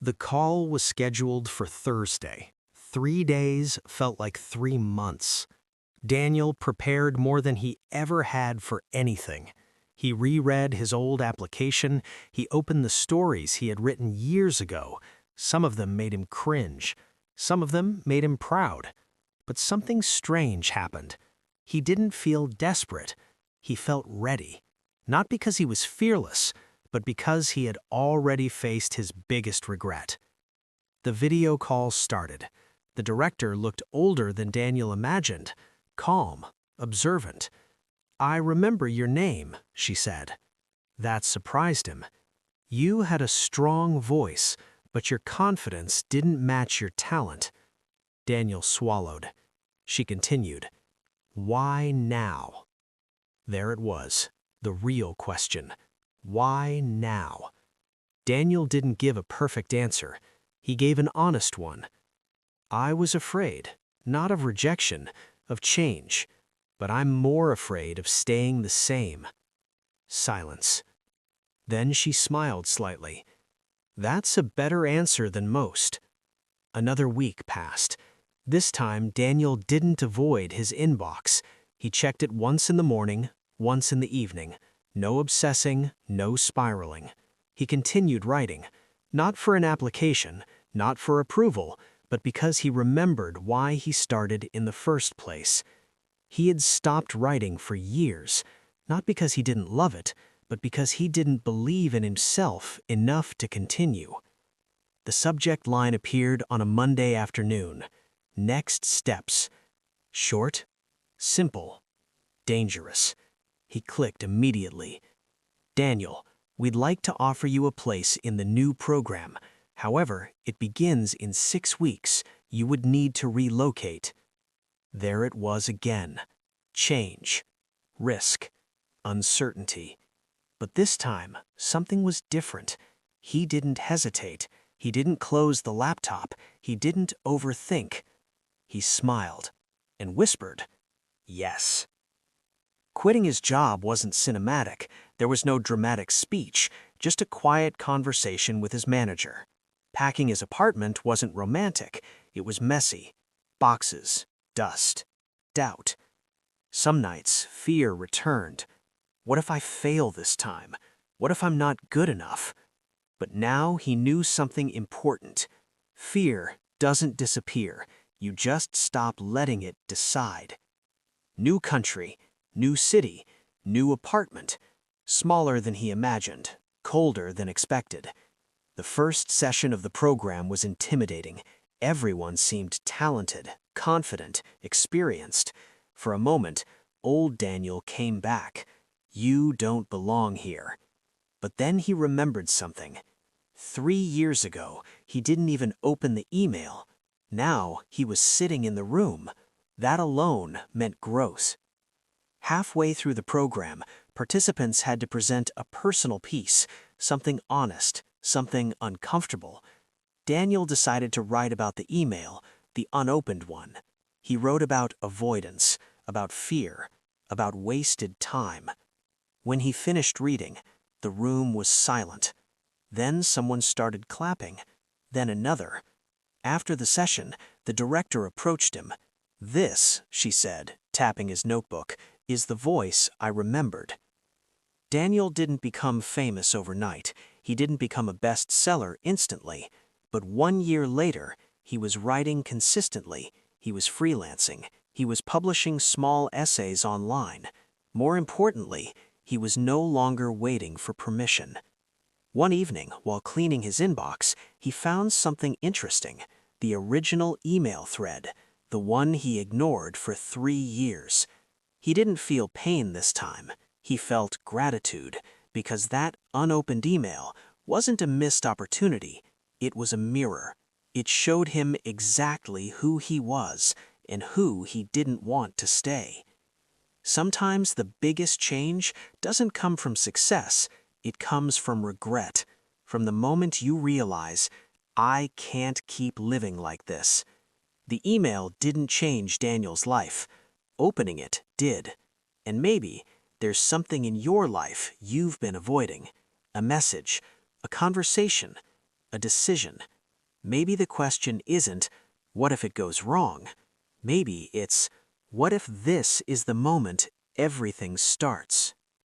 The call was scheduled for Thursday. 3 days felt like 3 months. Daniel prepared more than he ever had for anything. He reread his old application. He opened the stories he had written years ago. Some of them made him cringe. Some of them made him proud. But something strange happened. He didn't feel desperate. He felt ready. Not because he was fearless, but because he had already faced his biggest regret. The video call started. The director looked older than Daniel imagined, calm, observant. "I remember your name," she said. That surprised him. "You had a strong voice, but your confidence didn't match your talent." Daniel swallowed. She continued, "Why now?" There it was, the real question. Why now? Daniel didn't give a perfect answer. He gave an honest one. "I was afraid, not of rejection, of change, but I'm more afraid of staying the same." Silence. Then she smiled slightly. "That's a better answer than most." Another week passed. This time, Daniel didn't avoid his inbox. He checked it once in the morning, once in the evening. No obsessing, no spiraling. He continued writing, not for an application, not for approval, but because he remembered why he started in the first place. He had stopped writing for years, not because he didn't love it, but because he didn't believe in himself enough to continue. The subject line appeared on a Monday afternoon. Next steps. Short, simple, dangerous. He clicked immediately. "Daniel, we'd like to offer you a place in the new program. However, it begins in 6 weeks. You would need to relocate." There it was again. Change, risk, uncertainty. But this time, something was different. He didn't hesitate. He didn't close the laptop. He didn't overthink. He smiled and whispered, "Yes." Quitting his job wasn't cinematic. There was no dramatic speech, just a quiet conversation with his manager. Packing his apartment wasn't romantic. It was messy. Boxes, dust, doubt. Some nights, fear returned. What if I fail this time? What if I'm not good enough? But now he knew something important. Fear doesn't disappear. You just stop letting it decide. New country, new city, new apartment. Smaller than he imagined, colder than expected. The first session of the program was intimidating. Everyone seemed talented, confident, experienced. For a moment, old Daniel came back. "You don't belong here." But then he remembered something. 3 years ago, he didn't even open the email. Now he was sitting in the room. That alone meant growth. Halfway through the program, participants had to present a personal piece, something honest, something uncomfortable. Daniel decided to write about the email, the unopened one. He wrote about avoidance, about fear, about wasted time. When he finished reading, the room was silent. Then someone started clapping, then another. After the session, the director approached him. "This," she said, tapping his notebook, "is the voice I remembered." Daniel didn't become famous overnight. He didn't become a bestseller instantly. But 1 year later, he was writing consistently. He was freelancing. He was publishing small essays online. More importantly, he was no longer waiting for permission. One evening, while cleaning his inbox, he found something interesting. The original email thread, the one he ignored for 3 years. He didn't feel pain this time. He felt gratitude, because that unopened email wasn't a missed opportunity. It was a mirror. It showed him exactly who he was and who he didn't want to stay. Sometimes the biggest change doesn't come from success. It comes from regret, from the moment you realize, "I can't keep living like this." The email didn't change Daniel's life. Opening it did. And maybe there's something in your life you've been avoiding. A message, a conversation, a decision. Maybe the question isn't, what if it goes wrong? Maybe it's, what if this is the moment everything starts?